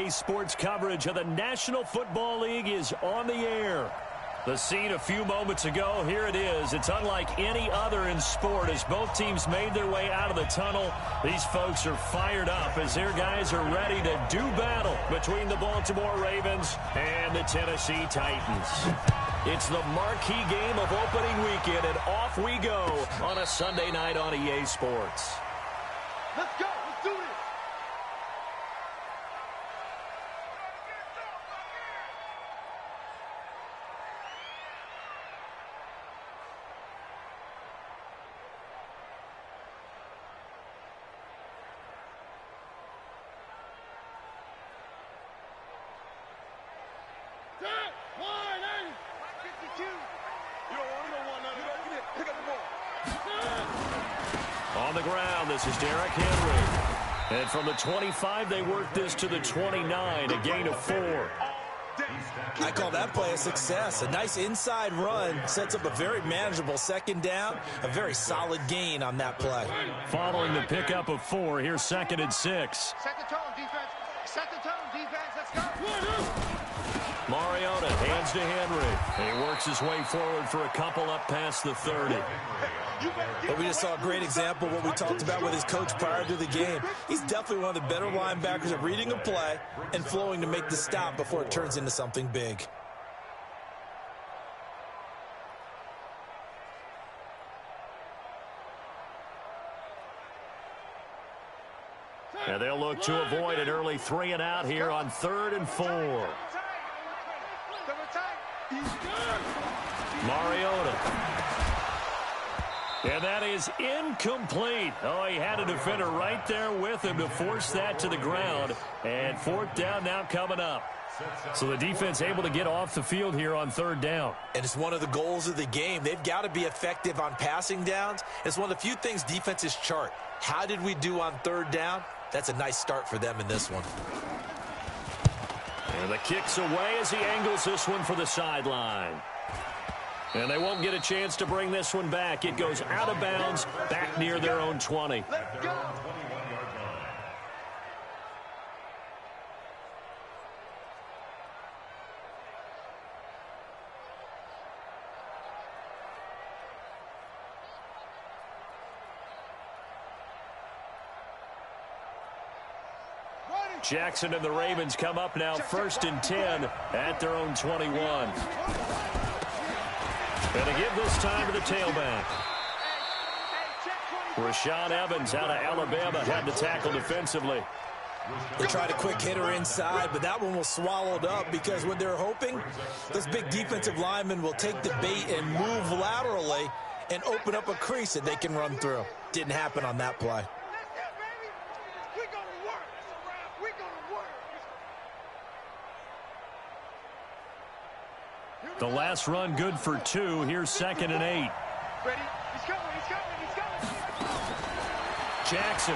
Sports coverage of the National Football League is on the air. The scene a few moments ago, here it is. It's unlike any other in sport as both teams made their way out of the tunnel. These folks are fired up as their guys are ready to do battle between the Baltimore Ravens and the Tennessee Titans. It's the marquee game of opening weekend, and off we go on a Sunday night on EA Sports. Let's go. Let's do it. On the ground, this is Derrick Henry. And from the 25, they work this to the 29, a gain of 4. I call that play a success. A nice inside run sets up a very manageable second down, a very solid gain on that play. Following the pickup of 4, here's 2nd and 6. Set the tone, defense. Set the tone, defense. Let's go. Mariota hands to Henry. And he works his way forward for a couple up past the 30. But we just saw a great example of what we talked about with his coach prior to the game. He's definitely one of the better linebackers at reading a play and flowing to make the stop before it turns into something big. And they'll look to avoid an early 3 and out here on 3rd and 4. Mariota. And that is incomplete. Oh, he had a defender right there with him to force that to the ground. And 4th down now coming up. So the defense able to get off the field here on 3rd down. And it's one of the goals of the game. They've got to be effective on passing downs. It's one of the few things defenses chart. How did we do on 3rd down? That's a nice start for them in this one. And the kick's away as he angles this one for the sideline. And they won't get a chance to bring this one back. It goes out of bounds back near their own 20. Let's go. Jackson and the Ravens come up now 1st and 10 at their own 21. And to give this time to the tailback. Rashaan Evans out of Alabama had the tackle defensively. They tried a quick hitter inside, but that one was swallowed up because what they're hoping, those big defensive linemen will take the bait and move laterally and open up a crease that they can run through. Didn't happen on that play. The last run good for 2. Here's 2nd and 8. Ready? He's coming, he's coming, he's coming. Jackson.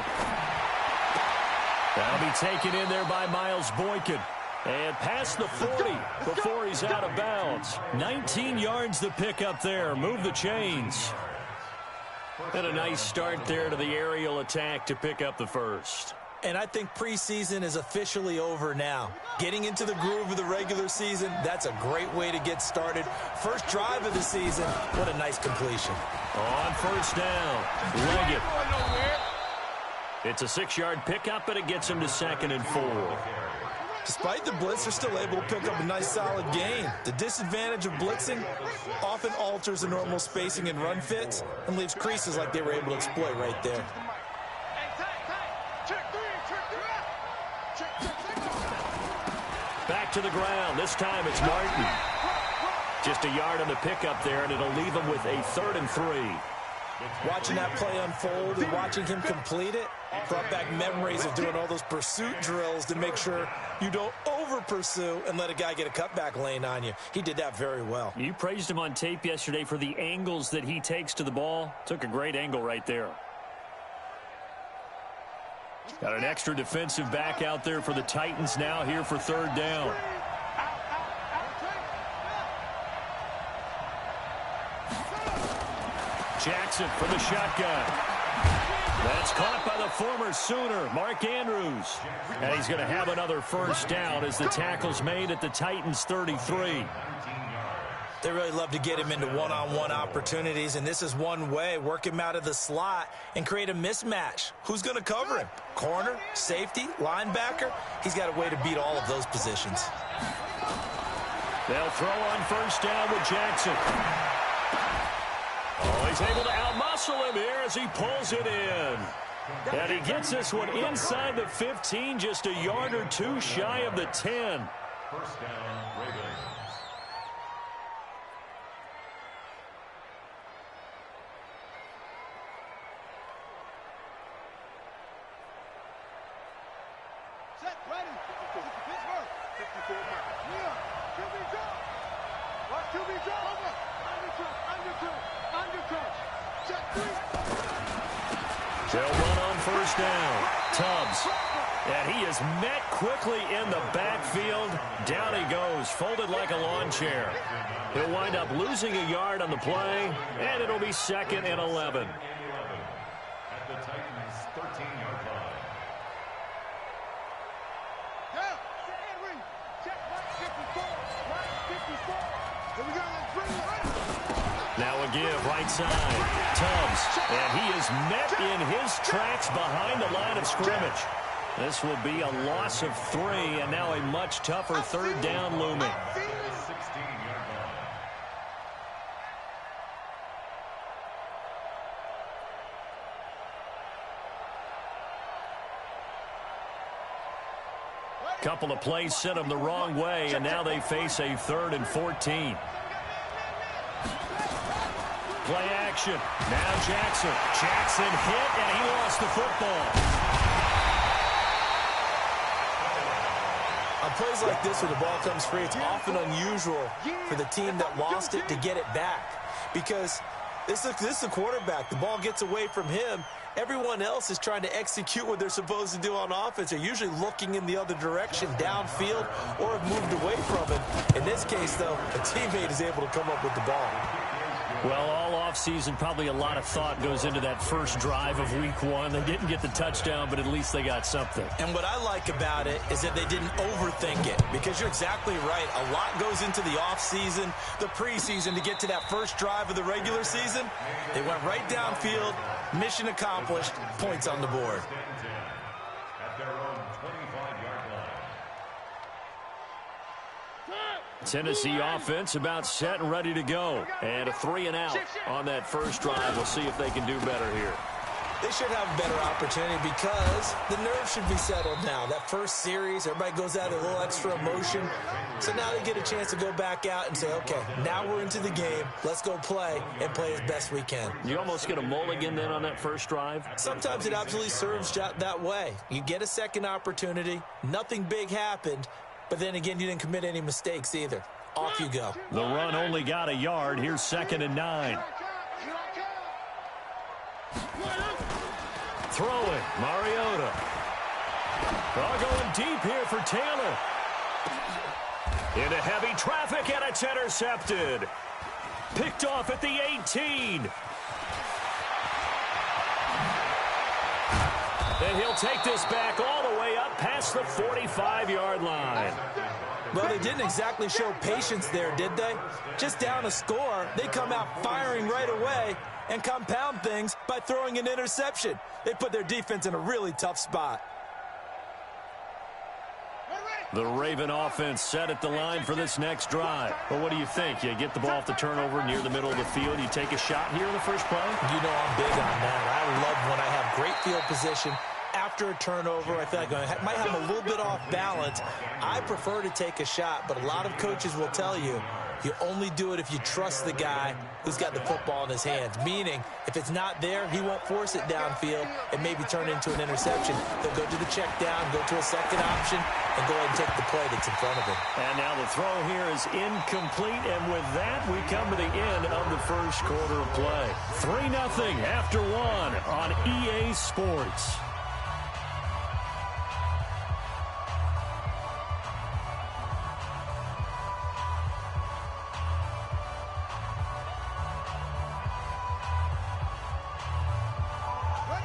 That'll be taken in there by Miles Boykin. And past the 40 before he's out of bounds. 19 yards the pickup there. Move the chains. And a nice start there to the aerial attack to pick up the first. And I think preseason is officially over now. Getting into the groove of the regular season, that's a great way to get started. First drive of the season, what a nice completion. On 1st down, Leggett. It's a 6-yard pickup, and it gets him to 2nd and 4. Despite the blitz, they're still able to pick up a nice solid gain. The disadvantage of blitzing often alters the normal spacing and run fits and leaves creases like they were able to exploit right there. Back to the ground. This time it's Martin. Just a yard on the pickup there, and it'll leave him with a 3rd and 3. Watching that play unfold and watching him complete it brought back memories of doing all those pursuit drills to make sure you don't over-pursue and let a guy get a cutback lane on you. He did that very well. You praised him on tape yesterday for the angles that he takes to the ball. Took a great angle right there. Got an extra defensive back out there for the Titans now here for 3rd down. Jackson from the shotgun. That's caught by the former Sooner, Mark Andrews. And he's going to have another first down as the tackle's made at the Titans' 33. They really love to get him into one-on-one opportunities, and this is one way. Work him out of the slot and create a mismatch. Who's going to cover him? Corner, safety, linebacker? He's got a way to beat all of those positions. They'll throw on first down with Jackson. Oh, he's able to outmuscle him here as he pulls it in. And he gets this one inside the 15, just a yard or two shy of the 10. First down, Ravens. Set, ready. Pittsburgh. 54 mark. Leon, QB drop. What? QB drop. Over. Undercut. Set, 3. They'll run on first down. Tubbs. And he is met quickly in the backfield. Down he goes, folded like a lawn chair. He'll wind up losing a yard on the play, and it'll be 2nd and 11. At the Titans' 13-yard line. Down. Henry. Check. Right 54. Here we go. Let's bring it right. Now a give, right side. Tubbs. And he is met in his tracks behind the line of scrimmage. This will be a loss of 3, and now a much tougher 3rd down looming. 16-yard line. Couple of plays sent them the wrong way, and now they face a 3rd and 14. Play action. Now Jackson. Jackson hit, and he lost the football. On plays like this where the ball comes free, it's often unusual for the team that lost it to get it back. Because this is a quarterback. The ball gets away from him. Everyone else is trying to execute what they're supposed to do on offense. They're usually looking in the other direction, downfield, or have moved away from it. In this case, though, a teammate is able to come up with the ball. Well, all offseason, probably a lot of thought goes into that first drive of week 1. They didn't get the touchdown, but at least they got something. And what I like about it is that they didn't overthink it, because you're exactly right. A lot goes into the offseason, the preseason to get to that first drive of the regular season. They went right downfield, mission accomplished, points on the board. At their own 25-yard line. Tennessee offense about set and ready to go. And a 3 and out on that first drive. We'll see if they can do better here. They should have a better opportunity because the nerves should be settled now. That first series, everybody goes out with a little extra emotion. So now they get a chance to go back out and say, okay, now we're into the game. Let's go play and play as best we can. You almost get a mulligan then on that first drive? Sometimes it absolutely serves that way. You get a second opportunity. Nothing big happened. But then again, you didn't commit any mistakes either. Off you go. The run only got a yard. Here's 2nd and 9. Throwing, Mariota. All going deep here for Taylor. Into heavy traffic, and it's intercepted. Picked off at the 18. And he'll take this back all the way up past the 45-yard line. Well, they didn't exactly show patience there, did they? Just down a score, they come out firing right away and compound things by throwing an interception. They put their defense in a really tough spot. The Raven offense set at the line for this next drive. Well, what do you think? You get the ball off the turnover near the middle of the field. You take a shot here in the first play? You know I'm big on that. I love when I have great field position. After a turnover, I feel like I might have a little bit off balance. I prefer to take a shot, but a lot of coaches will tell you, you only do it if you trust the guy who's got the football in his hands. Meaning, if it's not there, he won't force it downfield and maybe turn into an interception. He'll go to the check down, go to a second option, and go ahead and take the play that's in front of him. And now the throw here is incomplete, and with that, we come to the end of the first quarter of play. 3-0 after 1 on EA Sports.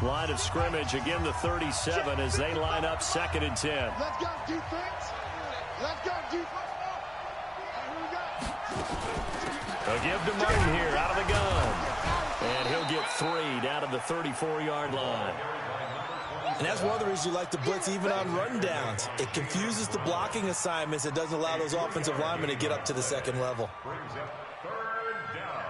line of scrimmage. Again, the 37 as they line up 2nd and 10. Let's go, defense. Let's go, defense. A give to Martin here out of the gun. And he'll get 3 down to the 34-yard line. And that's one of the reasons you like to blitz even on rundowns. It confuses the blocking assignments. It doesn't allow those offensive linemen to get up to the second level. Brings up 3rd down.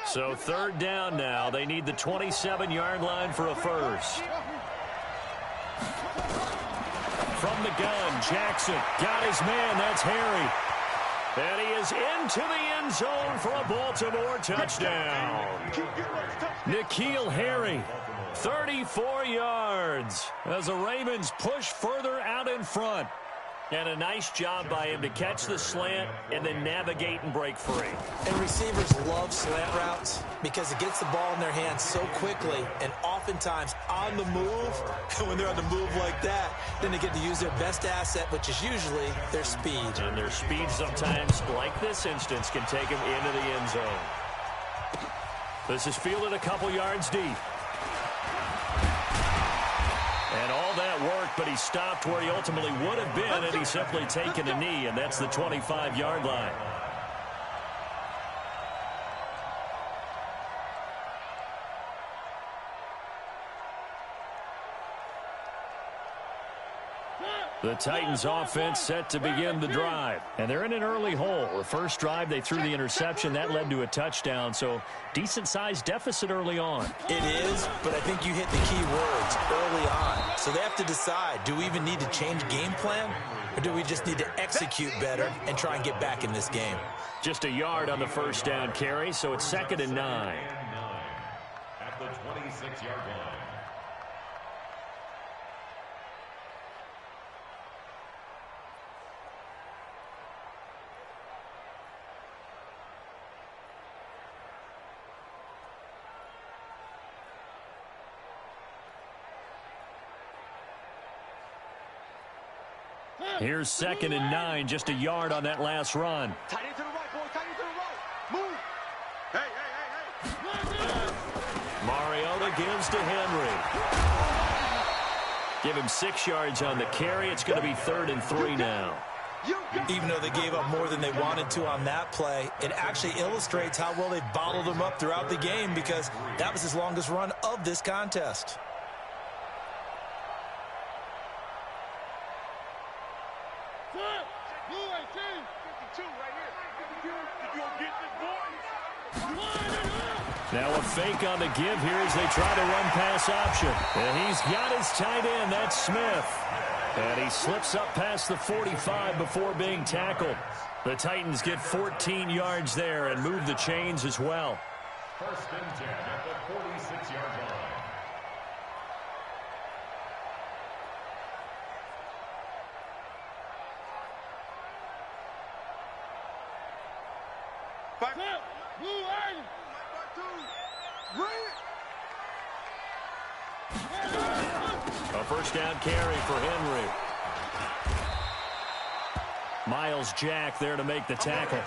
So 3rd down now. They need the 27-yard line for a first. From the gun, Jackson got his man. That's Harry. And he is into the end zone for a Baltimore touchdown. N'Keal Harry, 34 yards as the Ravens push further out in front. And a nice job by him to catch the slant and then navigate and break free. And receivers love slant routes because it gets the ball in their hands so quickly and oftentimes on the move. And when they're on the move like that, then they get to use their best asset, which is usually their speed. And their speed sometimes, like this instance, can take them into the end zone. This is fielded a couple yards deep. And all that worked, but he stopped where he ultimately would have been, and he's simply taken a knee, and that's the 25-yard line. The Titans offense set to begin the drive. And they're in an early hole. The first drive, they threw the interception. That led to a touchdown. So decent-sized deficit early on. It is, but I think you hit the key words early on. So they have to decide, do we even need to change game plan? Or do we just need to execute better and try and get back in this game? Just a yard on the first down carry, so it's 2nd and 9. At the 26-yard line. Here's 2nd and 9, just a yard on that last run. Tight end to the right, boy. Tight end to the right. Move. Hey. Mariota gives to Henry. Give him 6 yards on the carry. It's going to be 3rd and 3 now. Even though they gave up more than they wanted to on that play, it actually illustrates how well they bottled them up throughout the game because that was his longest run of this contest. Now a fake on the give here as they try to run pass option. And he's got his tight end. That's Smith. And he slips up past the 45 before being tackled. The Titans get 14 yards there and move the chains as well. 1st and 10 at the 46-yard line. A first down carry for Henry. Miles Jack there to make the tackle.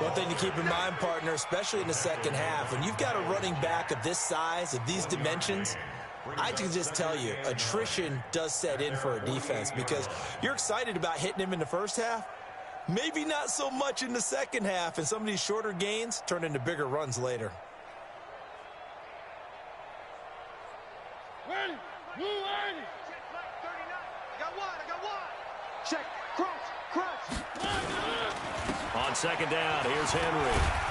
One thing to keep in mind, partner, especially in the second half, when you've got a running back of this size, of these dimensions, I can just tell you, attrition does set in for a defense because you're excited about hitting him in the first half. Maybe not so much in the second half, and some of these shorter gains turn into bigger runs later. Ready. Move ready. Check, 39. I got one. Check. Crunch. On 2nd down, here's Henry.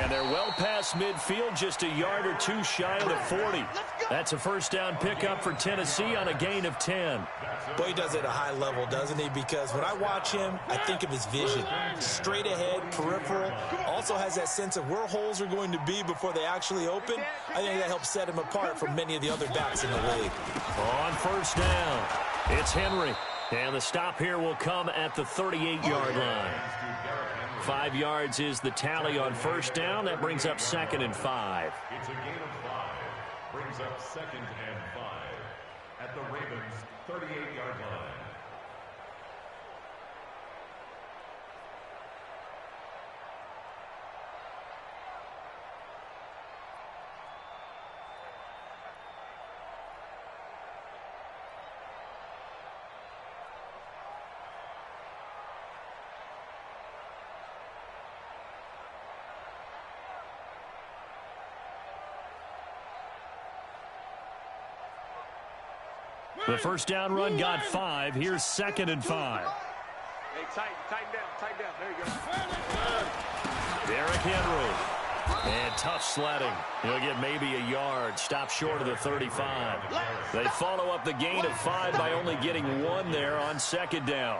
And they're well past midfield, just a yard or two shy of the 40. That's a first down pickup for Tennessee on a gain of 10. Boy, he does it at a high level, doesn't he? Because when I watch him, I think of his vision. Straight ahead, peripheral. Also has that sense of where holes are going to be before they actually open. I think that helps set him apart from many of the other backs in the league. On first down, it's Henry. And the stop here will come at the 38-yard line. 5 yards is the tally on first down. That brings up 2nd and 5. It's a gain of 5. Brings up 2nd and 5 at the Ravens' 38-yard line. The first down run got 5. Here's 2nd and 5. Hey, tighten down. There you go. Derrick Henry. And tough sledding. He'll get maybe a yard. Stop short of the 35. They follow up the gain of 5 by only getting 1 there on 2nd down.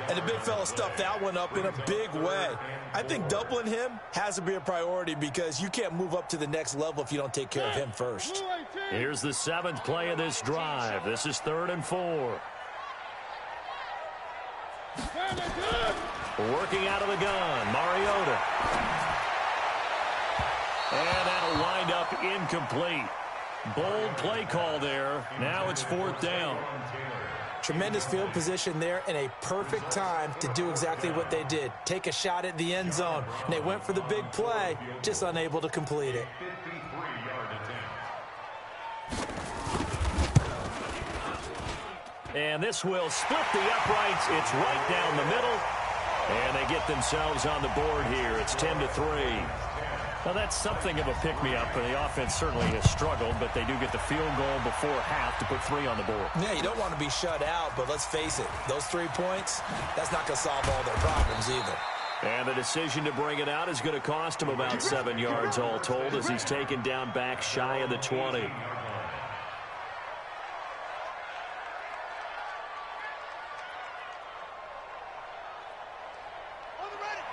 And the big fella stuffed that one up in a big way. I think doubling him has to be a priority because you can't move up to the next level if you don't take care of him first. Here's the 7th play of this drive. This is 3rd and 4. Working out of the gun, Mariota. And that'll wind up incomplete. Bold play call there. Now it's 4th down. Tremendous field position there and a perfect time to do exactly what they did. Take a shot at the end zone. And they went for the big play, just unable to complete it. And this will split the uprights. It's right down the middle. And they get themselves on the board here. It's 10-3. Well, that's something of a pick-me-up, and the offense certainly has struggled, but they do get the field goal before half to put 3 on the board. Yeah, you don't want to be shut out, but let's face it, those 3 points, that's not going to solve all their problems either. And the decision to bring it out is going to cost him about 7 yards all told as he's taken down back shy of the 20.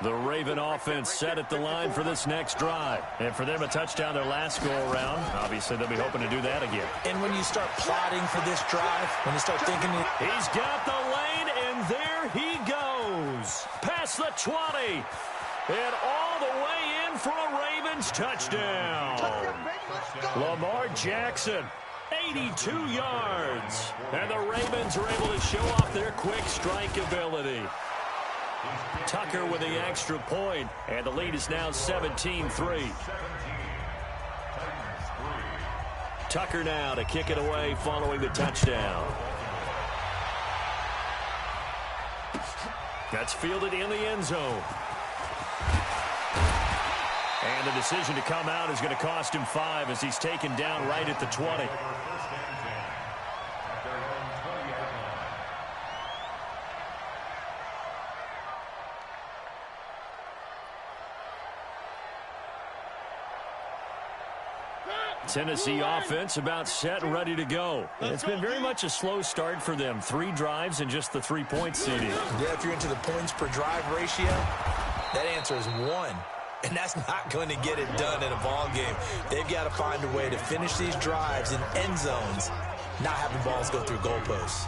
The Raven offense set at the line for this next drive. And for them, a touchdown their last go-around. Obviously, they'll be hoping to do that again. And when you start plotting for this drive, when you start thinking... He's got the lane, and there he goes. Past the 20. And all the way in for a Ravens touchdown. Lamar Jackson, 82 yards. And the Ravens are able to show off their quick strike ability. Tucker with the extra point, and the lead is now 17-3. Tucker now to kick it away following the touchdown. That's fielded in the end zone. And the decision to come out is going to cost him 5 as he's taken down right at the 20. Tennessee offense about set and ready to go. It's been very much a slow start for them. 3 drives and just the 3-point CD. Yeah, if you're into the points per drive ratio, that answer is 1. And that's not going to get it done in a ball game. They've got to find a way to finish these drives in end zones, not having balls go through goalposts.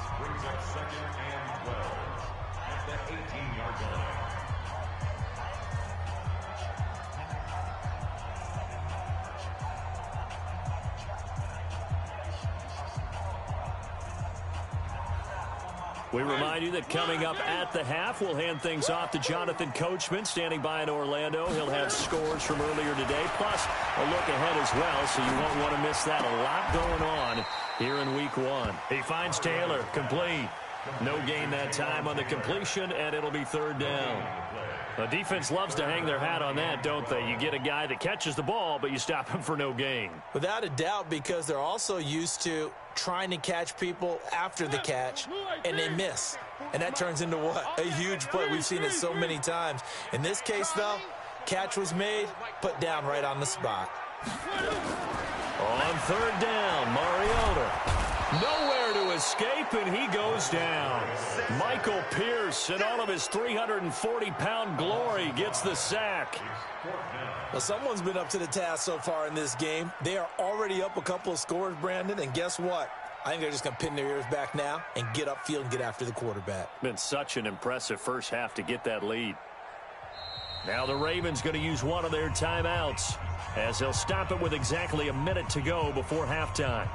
We remind you that coming up at the half, we'll hand things off to Jonathan Coachman, standing by in Orlando. He'll have scores from earlier today, plus a look ahead as well, so you won't want to miss that. A lot going on here in Week 1. He finds Taylor, complete. No gain that time on the completion, and it'll be 3rd down. The defense loves to hang their hat on that, don't they? You get a guy that catches the ball, but you stop him for no gain. Without a doubt, because they're also used to trying to catch people after the catch, and they miss. And that turns into what? A huge play. We've seen it so many times. In this case, though, catch was made, put down right on the spot. On 3rd down, Mariota. Nowhere to escape, and he goes down. Michael Pierce, in all of his 340-pound glory, gets the sack. Well, someone's been up to the task so far in this game. They are already up a couple of scores, Brandon, and guess what? I think they're just going to pin their ears back now and get upfield and get after the quarterback. Been such an impressive first half to get that lead. Now the Ravens going to use one of their timeouts as they'll stop it with exactly a minute to go before halftime.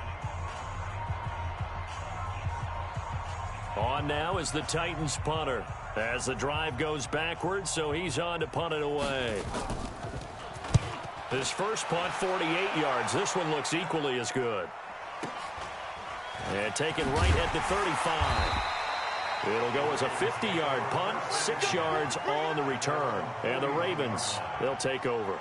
On now is the Titans punter as the drive goes backwards, so he's on to punt it away. His first punt, 48 yards. This one looks equally as good. And taken right at the 35. It'll go as a 50-yard punt, 6 yards on the return. And the Ravens, they'll take over.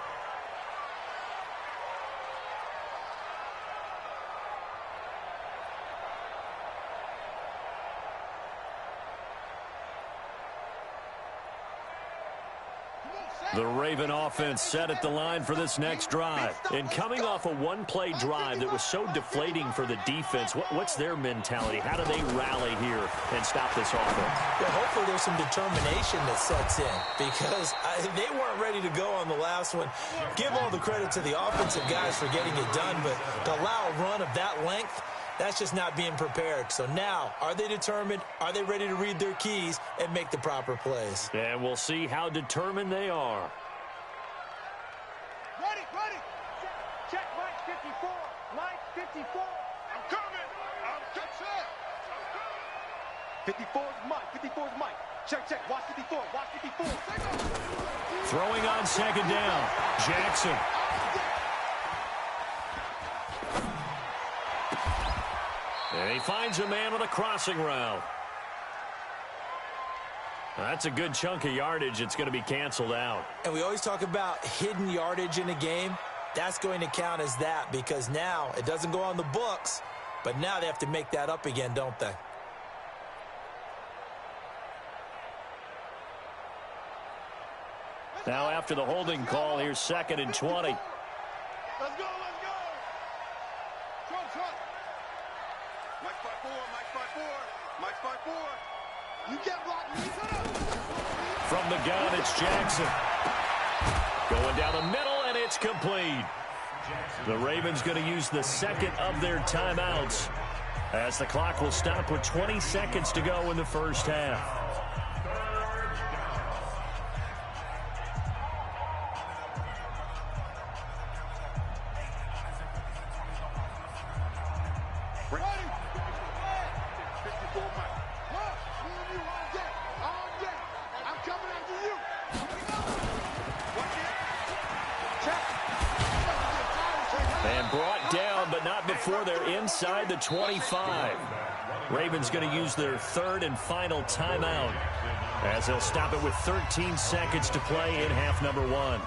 The Raven offense set at the line for this next drive. And coming off a one-play drive that was so deflating for the defense, what's their mentality? How do they rally here and stop this offense? Well, hopefully there's some determination that sets in because they weren't ready to go on the last one. Give all the credit to the offensive guys for getting it done, but to allow a run of that length, that's just not being prepared. So now, are they determined? Are they ready to read their keys and make the proper plays? And we'll see how determined they are. Ready, ready. Check Mike 54. Mike 54. I'm coming. I'm set. 54 is Mike. 54 is Mike. Check, check. Watch 54. Watch 54. Throwing on second down. Jackson. And he finds a man with a crossing route. That's a good chunk of yardage. It's going to be canceled out. And we always talk about hidden yardage in a game. That's going to count as that because now it doesn't go on the books, but now they have to make that up again, don't they? Now after the holding call, here's 2nd and 20. Let's go, let's go. Trump. Mike 5-4, Mike 5-4, Mike 5-4. You can't block me. From the gun, it's Jackson. Going down the middle, and it's complete. The Ravens going to use the second of their timeouts as the clock will stop with 20 seconds to go in the first half. Before they're inside the 25. Ravens going to use their third and final timeout as they'll stop it with 13 seconds to play in half number 1.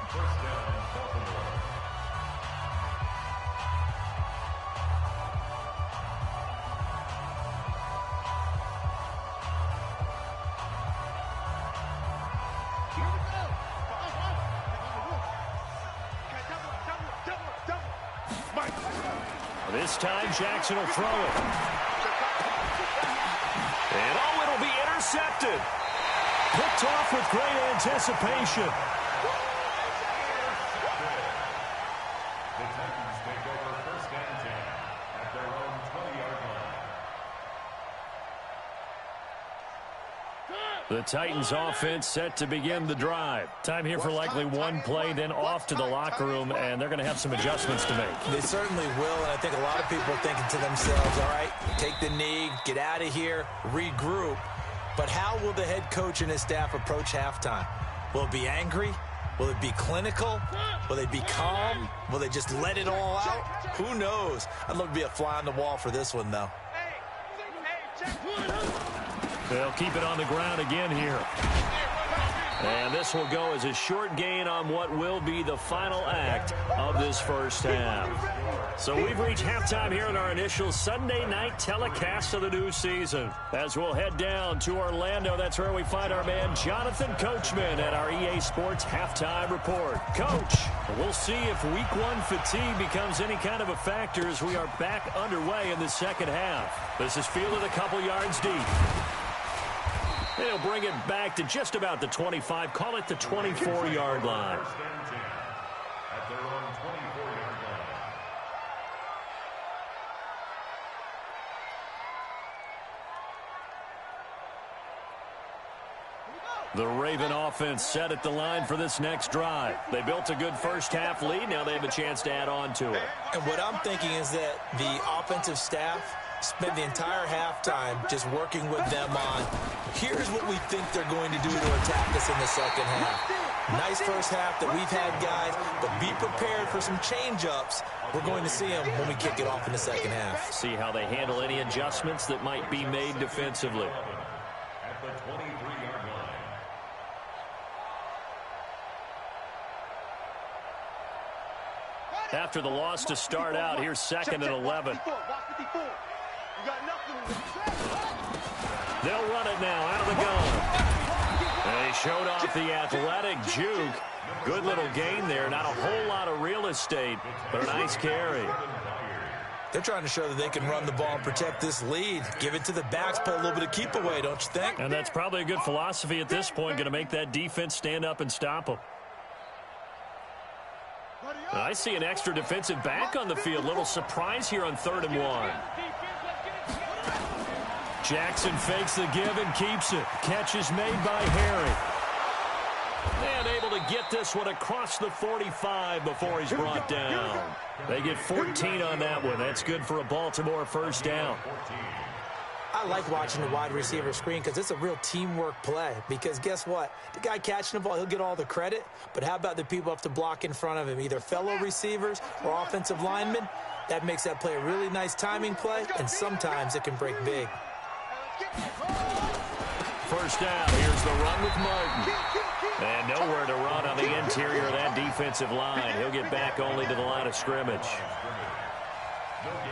This time, Jackson will throw it. And, it'll be intercepted. Picked off with great anticipation. The Titans take over 1st and 10 at their own 20-yard line. The Titans offense set to begin the drive. Time here for likely one play, then off to the locker room, and they're going to have some adjustments to make. They certainly will, and I think a lot of people are thinking to themselves, all right, take the knee, get out of here, regroup. But how will the head coach and his staff approach halftime? Will it be angry? Will it be clinical? Will they be calm? Will they just let it all out? Who knows? I'd love to be a fly on the wall for this one, though. They'll keep it on the ground again here. And this will go as a short gain on what will be the final act of this first half. So we've reached halftime here in our initial Sunday night telecast of the new season. As we'll head down to Orlando, that's where we find our man Jonathan Coachman at our EA Sports Halftime Report. Coach, we'll see if Week 1 fatigue becomes any kind of a factor as we are back underway in the second half. This is fielded a couple yards deep. And he'll bring it back to just about the 25, call it the 24-yard line. At their own 24-yard line. The Raven offense set at the line for this next drive. They built a good first half lead. Now they have a chance to add on to it. And what I'm thinking is that the offensive staff spent the entire halftime just working with them on, here's what we think they're going to do to attack us in the second half. Nice first half that we've had, guys, but be prepared for some change-ups. We're going to see them when we kick it off in the second half. See how they handle any adjustments that might be made defensively. At the 23-yard line. After the loss to start out, here's 2nd and 11. They'll run it now out of the gun. They Showed off the athletic juke. Good little gain there. Not a whole lot of real estate, but a nice carry. They're trying to show that they can run the ball and protect this lead. Give it to the backs, play a little bit of keep away, don't you think? And that's probably a good philosophy at this point, going to make that defense stand up and stop them. I see an extra defensive back on the field. Little surprise here on 3rd and 1. Jackson fakes the give and keeps it. Catch is made by Harry. And able to get this one across the 45 before he's brought down. They get 14 on that one. That's good for a Baltimore first down. I like watching the wide receiver screen because it's a real teamwork play. Because guess what? The guy catching the ball, he'll get all the credit. But how about the people up to block in front of him, either fellow receivers or offensive linemen? That makes that play a really nice timing play, and sometimes it can break big. First down. Here's the run with Martin. And nowhere to run on the interior of that defensive line. He'll get back only to the line of scrimmage.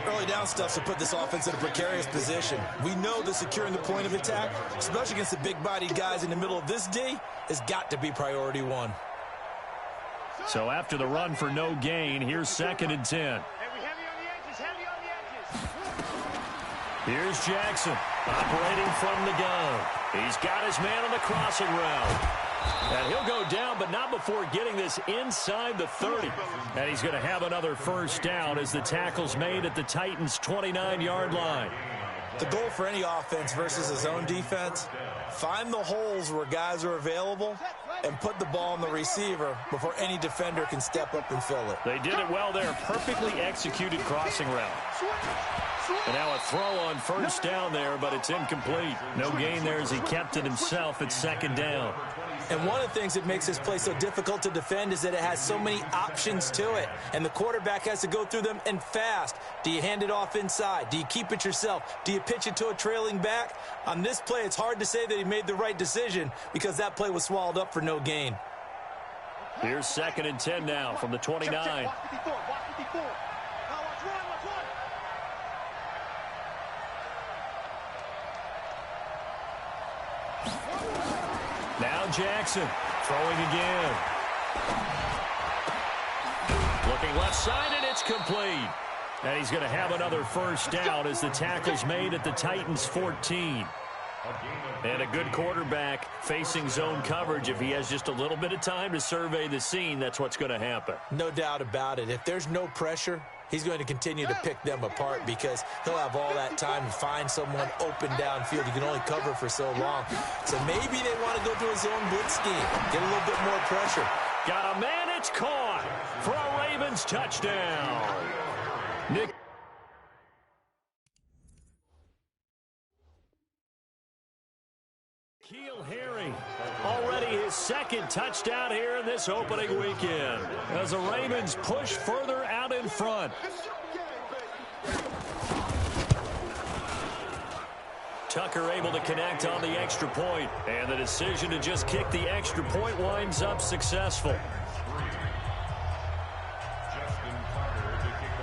Early down stuff to put this offense in a precarious position. We know that securing the point of attack, especially against the big-bodied guys in the middle of this D, has got to be priority one. So after the run for no gain, here's 2nd and 10. Here's Jackson operating from the gun. He's got his man on the crossing route. And he'll go down, but not before getting this inside the 30. And he's going to have another first down as the tackle's made at the Titans' 29-yard line. The goal for any offense versus his own defense, find the holes where guys are available and put the ball on the receiver before any defender can step up and fill it. They did it well there. Perfectly executed crossing route. And now a throw on first down there, but it's incomplete. No gain there as he kept it himself at 2nd down. And one of the things that makes this play so difficult to defend is that it has so many options to it. And the quarterback has to go through them and fast. Do you hand it off inside? Do you keep it yourself? Do you pitch it to a trailing back? On this play, it's hard to say that he made the right decision because that play was swallowed up for no gain. Here's 2nd and 10 now from the 29. Now Jackson throwing again. Looking left side, and it's complete. And he's going to have another first down as the tackle's made at the Titans' 14. And a good quarterback facing zone coverage. If he has just a little bit of time to survey the scene, that's what's going to happen. No doubt about it. If there's no pressure, he's going to continue to pick them apart because he'll have all that time to find someone open downfield. He can only cover for so long. So maybe they want to go to a zone blitz scheme, get a little bit more pressure. Got a man, it's caught for a Ravens touchdown. Nick. Harry, already his 2nd touchdown here in this opening weekend as the Ravens push further out in front. Tucker able to connect on the extra point, and the decision to just kick the extra point winds up successful.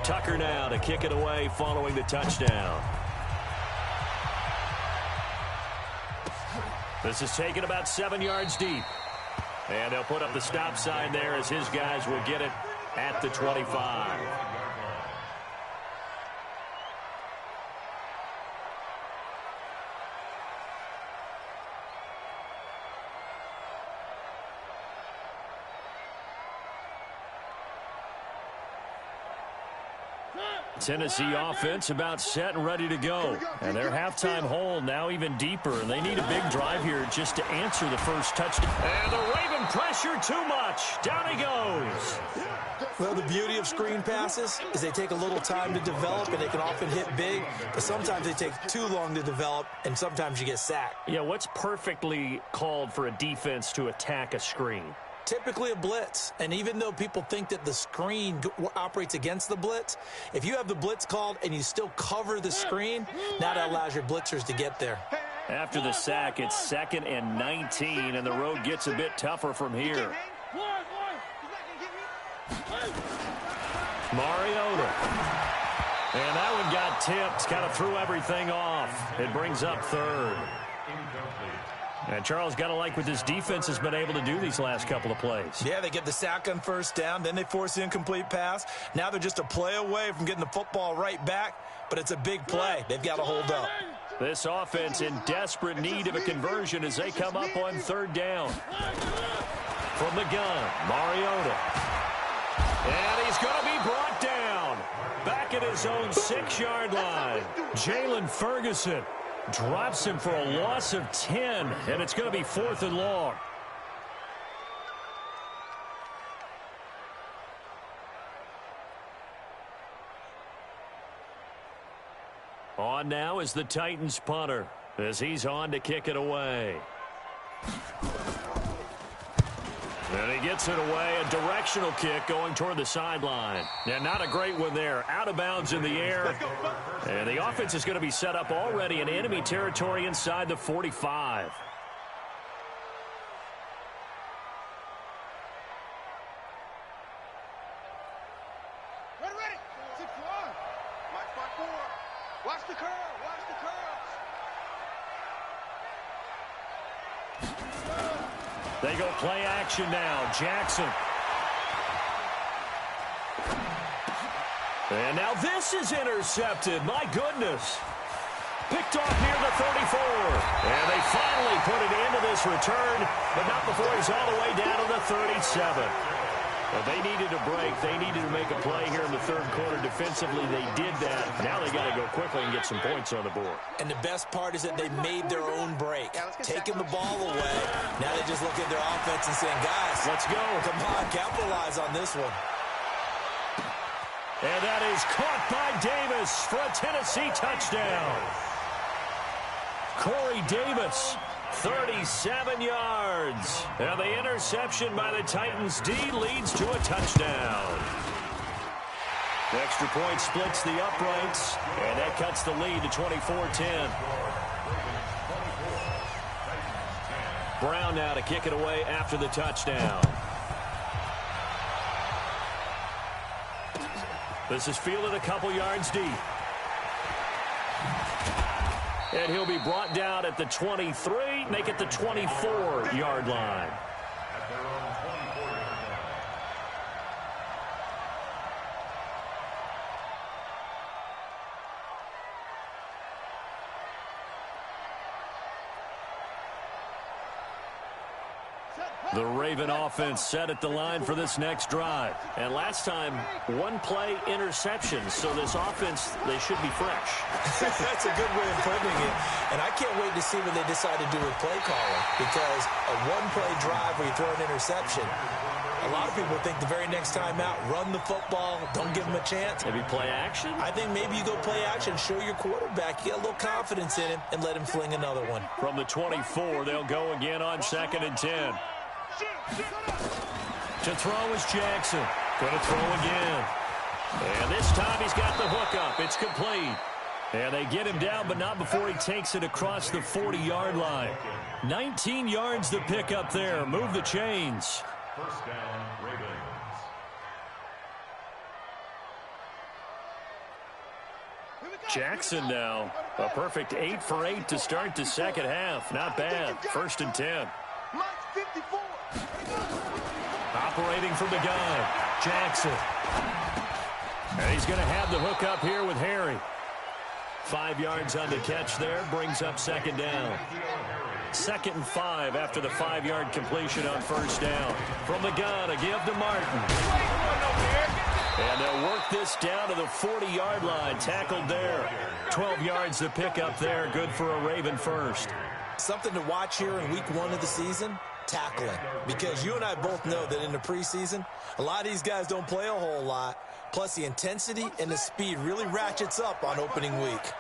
Tucker now to kick it away following the touchdown. This is taken about 7 yards deep. And they'll put up the stop sign there as his guys will get it at the 25. Tennessee offense about set and ready to go. And their halftime hole now even deeper. And they need a big drive here just to answer the first touchdown. And the Raven pressure too much. Down he goes. Well, the beauty of screen passes is they take a little time to develop, and they can often hit big. But sometimes they take too long to develop, and sometimes you get sacked. Yeah, what's perfectly called for a defense to attack a screen? Typically a blitz, and even though people think that the screen operates against the blitz, if you have the blitz called and you still cover the screen, now that allows your blitzers to get there. After the sack, it's 2nd and 19, and the road gets a bit tougher from here. Mariota. And that one got tipped, kind of threw everything off. It brings up 3rd. And Charles, got to like what this defense has been able to do these last couple of plays. Yeah, they get the sack on first down, then they force the incomplete pass. Now they're just a play away from getting the football right back, but it's a big play. They've got to hold up. This offense in desperate need of a conversion as they come up on third down. From the gun, Mariota. And he's going to be brought down. Back at his own 6-yard line. Jalen Ferguson drops him for a loss of 10, and it's going to be 4th and long. On now is the Titans punter as he's on to kick it away. And he gets it away, a directional kick going toward the sideline. And not a great one there. Out of bounds in the air. And the offense is going to be set up already in enemy territory inside the 45. Ready. 6-1. Watch my 4. Watch the curl. Watch the curls. They go play action now. Jackson. And now this is intercepted. My goodness. Picked off near the 34. And they finally put it into this return, but not before he's all the way down to the 37. Well, they needed a break. They needed to make a play here in the third quarter. Defensively, they did that. Now they got to go quickly and get some points on the board. And the best part is that they made their own break. Taking the ball away. Now they just look at their offense and saying, guys, let's go. Come on, capitalize on this one. And that is caught by Davis for a Tennessee touchdown. Corey Davis, 37 yards. And the interception by the Titans D leads to a touchdown. The extra point splits the uprights, and that cuts the lead to 24-10. Brown now to kick it away after the touchdown. This is fielded a couple yards deep. And he'll be brought down at the 23, make it the 24-yard line. At their own 24-yard line. The Raven offense set at the line for this next drive. And last time, one play interception. So this offense, they should be fresh. That's a good way of putting it. And I can't wait to see what they decide to do with play calling. Because a one-play drive where you throw an interception, a lot of people think the very next time out, run the football, don't give them a chance. Maybe play action? I think maybe you go play action, show your quarterback, you get a little confidence in him, and let him fling another one. From the 24, they'll go again on 2nd and 10. To throw is Jackson. Going to throw again. And this time he's got the hook up. It's complete. And they get him down, but not before he takes it across the 40-yard line. 19 yards to pick up there. Move the chains. First down, Ravens. Jackson now. A perfect 8 for 8 to start the second half. Not bad. 1st and 10. Operating from the gun, Jackson. And he's going to have the hook up here with Harry. 5 yards on the catch there, brings up 2nd down. 2nd and 5 after the 5-yard completion on 1st down. From the gun, a give to Martin. And they'll work this down to the 40-yard line, tackled there. 12 yards to pick up there, good for a Raven first. Something to watch here in week 1 of the season, tackling. Because you and I both know that in the preseason, a lot of these guys don't play a whole lot. Plus, the intensity and the speed really ratchets up on opening week.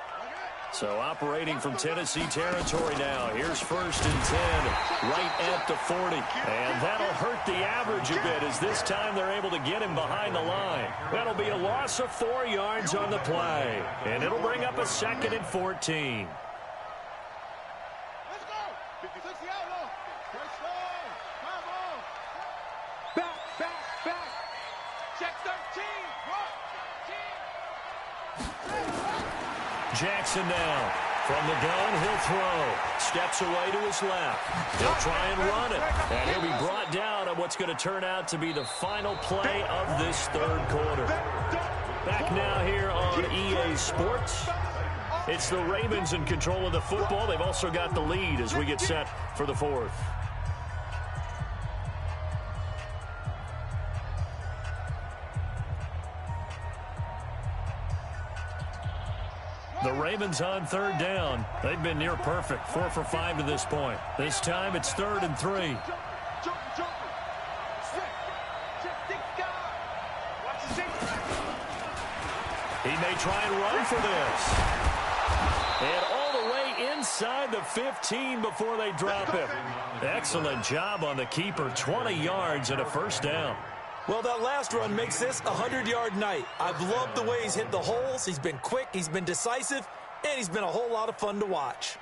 So operating from Tennessee territory now. Here's 1st and 10, right at the 40. And that'll hurt the average a bit as this time they're able to get him behind the line. That'll be a loss of 4 yards on the play. And it'll bring up a 2nd and 14. Jackson now From the gun, he'll throw. Steps away to his left. He'll try and run it. And he'll be brought down on what's going to turn out to be the final play of this third quarter. Back now here on EA Sports. It's the Ravens in control of the football. They've also got the lead as we get set for the fourth. The Ravens on third down. They've been near perfect, 4 for 5 to this point. This time it's 3rd and 3. He may try and run for this. And all the way inside the 15 before they drop him. Excellent job on the keeper. 20 yards and a first down. Well, that last run makes this a 100-yard night. I've loved the way he's hit the holes. He's been quick, he's been decisive, and he's been a whole lot of fun to watch.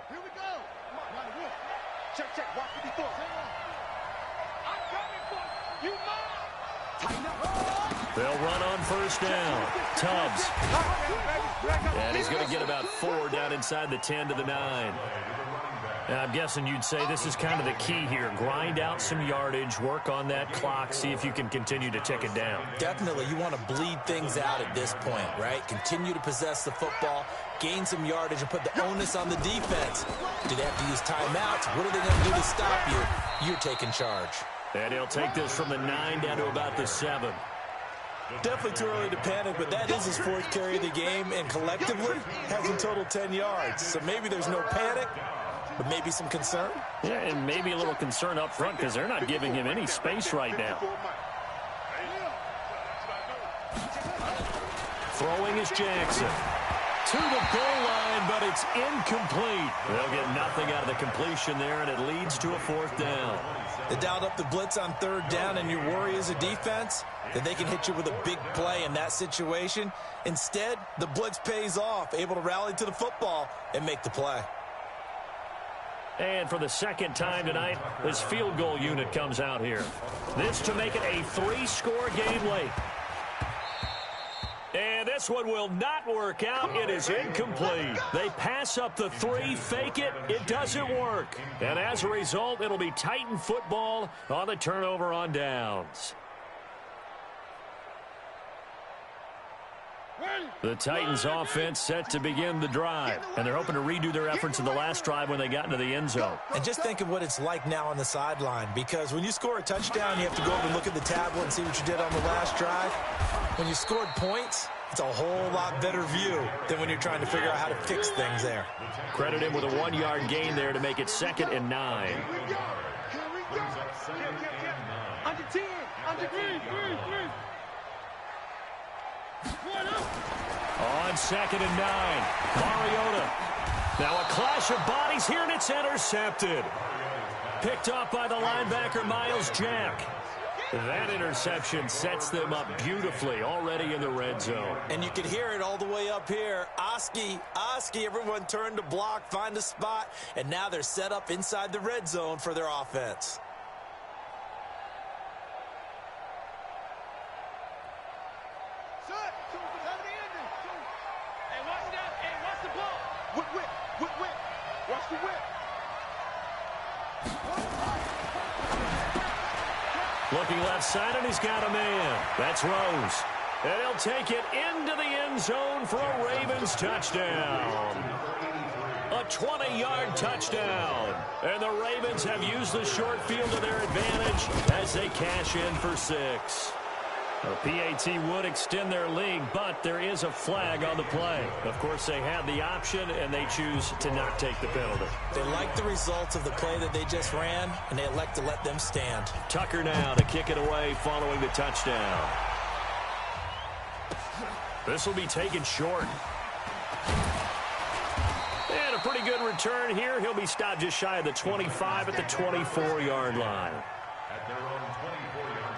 Here we go. Come on, Ronnie Wolf. Check. Watch what he throws. I'm coming for you. Tighten up. They'll run on first down. Tubbs. And he's going to get about 4 down inside the 10 to the 9. I'm guessing you'd say this is kind of the key here. Grind out some yardage, work on that clock, see if you can continue to tick it down. Definitely. You want to bleed things out at this point, right? Continue to possess the football, gain some yardage, and put the onus on the defense. Do they have to use timeouts? What are they going to do to stop you? You're taking charge. And he'll take this from the 9 down to about the 7. Definitely too early to panic, but that is his 4th carry of the game, and collectively has a total 10 yards. So maybe there's no panic, but maybe some concern? Yeah, and maybe a little concern up front because they're not giving him any space right now. Throwing is Jackson. To the goal line, but it's incomplete. They'll get nothing out of the completion there, and it leads to a 4th down. They dialed up the blitz on 3rd down, and your worry as a defense that they can hit you with a big play in that situation. Instead, the blitz pays off, able to rally to the football and make the play. And for the second time tonight, this field goal unit comes out here. This to make it a 3-score game late. And this one will not work out. It is incomplete. They pass up the 3, fake it. It doesn't work. And as a result, it'll be Titan football on the turnover on downs. The Titans offense set to begin the drive, and they're hoping to redo their efforts in the last drive when they got into the end zone. And just think of what it's like now on the sideline, because when you score a touchdown, you have to go over and look at the tablet and see what you did on the last drive. When you scored points, it's a whole lot better view than when you're trying to figure out how to fix things there. Credit him with a 1-yard gain there to make it 2nd and 9. Under 10, under 3. On 2nd and 9, Mariota. Now a clash of bodies here, and it's intercepted. Picked off by the linebacker, Miles Jack. That interception sets them up beautifully already in the red zone. And you can hear it all the way up here. Oski, everyone turned to block, find a spot, and now they're set up inside the red zone for their offense. Watch the whip. Looking left side, and he's got a man. That's Rose. And he'll take it into the end zone for a Ravens touchdown. A 20-yard touchdown. And the Ravens have used the short field to their advantage as they cash in for 6. The PAT would extend their lead, but there is a flag on the play. Of course, they have the option, and they choose to not take the penalty. They like the results of the play that they just ran, and they elect to let them stand. Tucker now to kick it away following the touchdown. This will be taken short. And a pretty good return here. He'll be stopped just shy of the 25 at the 24-yard line. At their own 24-yard line.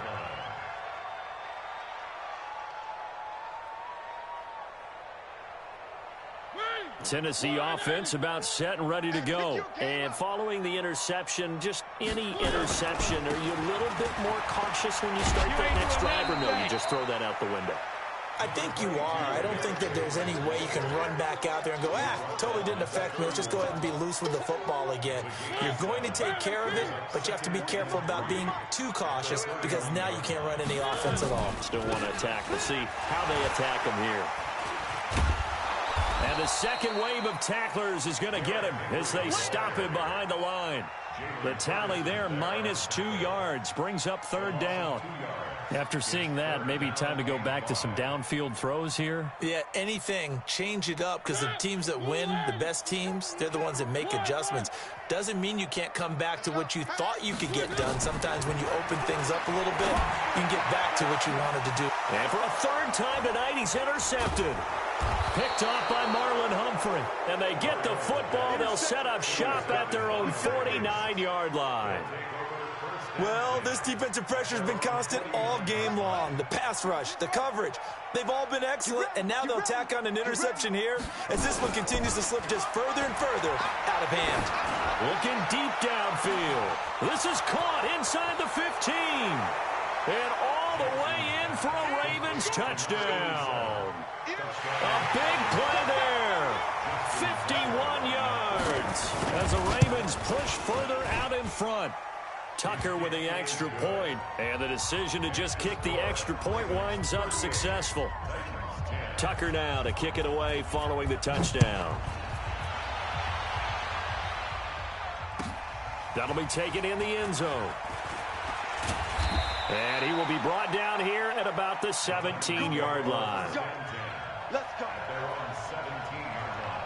Tennessee offense about set and ready to go. And following the interception, just any interception, are you a little bit more cautious when you start that next drive, or no, you just throw that out the window? I think you are. I don't think that there's any way you can run back out there and go, totally didn't affect me. Let's just go ahead and be loose with the football again. You're going to take care of it, but you have to be careful about being too cautious because now you can't run any offense at all. Still want to attack. We'll see how they attack him here. And the second wave of tacklers is going to get him as they stop him behind the line. The tally there, -2 yards, brings up third down. After seeing that, maybe time to go back to some downfield throws here. Yeah, anything. Change it up because the teams that win, the best teams, they're the ones that make adjustments. Doesn't mean you can't come back to what you thought you could get done. Sometimes when you open things up a little bit, you can get back to what you wanted to do. And for a third time tonight, he's intercepted. Picked off by Marlon Humphrey. And they get the football. They'll set up shop at their own 49-yard line. Well, this defensive pressure has been constant all game long. The pass rush, the coverage, they've all been excellent, and now they'll tack on an interception here as this one continues to slip just further and further out of hand. Looking deep downfield. This is caught inside the 15. And all the way in for a Ravens touchdown. A big play there. 51 yards as the Ravens push further out in front. Tucker with the extra point, and the decision to just kick the extra point winds up successful. Tucker now to kick it away following the touchdown. That'll be taken in the end zone. And he will be brought down here at about the 17-yard line. Let's go. They're on 17-yard line.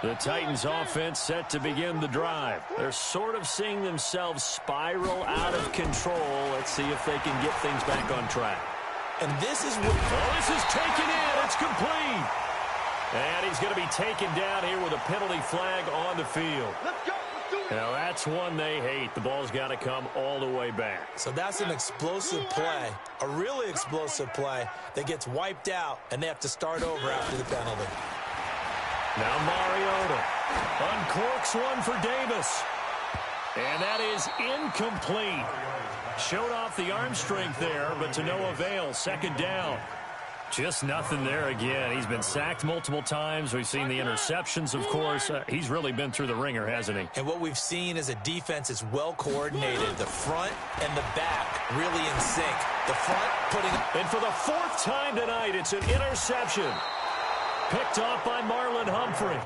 The Titans offense set to begin the drive. They're sort of seeing themselves spiral out of control. Let's see if they can get things back on track. And this is what... Oh, this is taken in. It's complete. And he's going to be taken down here with a penalty flag on the field. Let's go. Let's do it. Now, that's one they hate. The ball's got to come all the way back. So that's an explosive play, a really explosive play that gets wiped out, and they have to start over after the penalty. Now Mariota uncorks one for Davis. And that is incomplete. Showed off the arm strength there, but to no avail. Second down. Just nothing there again. He's been sacked multiple times. We've seen the interceptions, of course. He's really been through the ringer, hasn't he? And what we've seen is a defense that's well coordinated. The front and the back really in sync. The front putting... And for the fourth time tonight, it's an interception. Picked off by Marlon Humphrey.